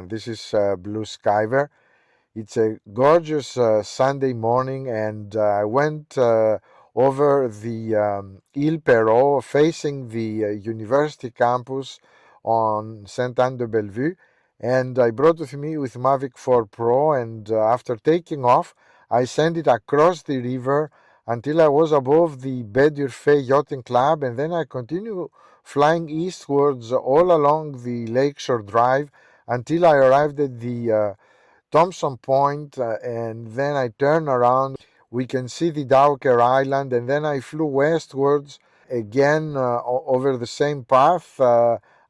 This is Blue Skyver. It's a gorgeous Sunday morning, and I went over the Ile Perrot facing the university campus on Sainte-Anne-de-Bellevue, and I brought with me with Mavic 4 Pro, and after taking off, I sent it across the river until I was above the Baie-D'Urfé Yachting Club, and then I continued flying eastwards all along the Lakeshore Drive until I arrived at the Thompson Point, and then I turned around. We can see the Perrot Island, and then I flew westwards again over the same path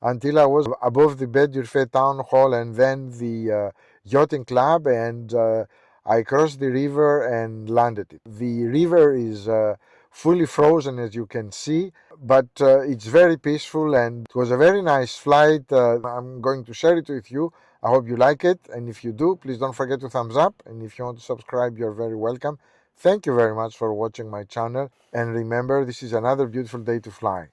until I was above the Baie-D'Urfé Town Hall and then the Yachting Club, and I crossed the river and landed it. The river is fully frozen, as you can see, but it's very peaceful, and it was a very nice flight. I'm going to share it with you. I hope you like it, and if you do, please don't forget to thumbs up, and if you want to subscribe, you're very welcome. Thank you very much for watching my channel, and remember, this is another beautiful day to fly.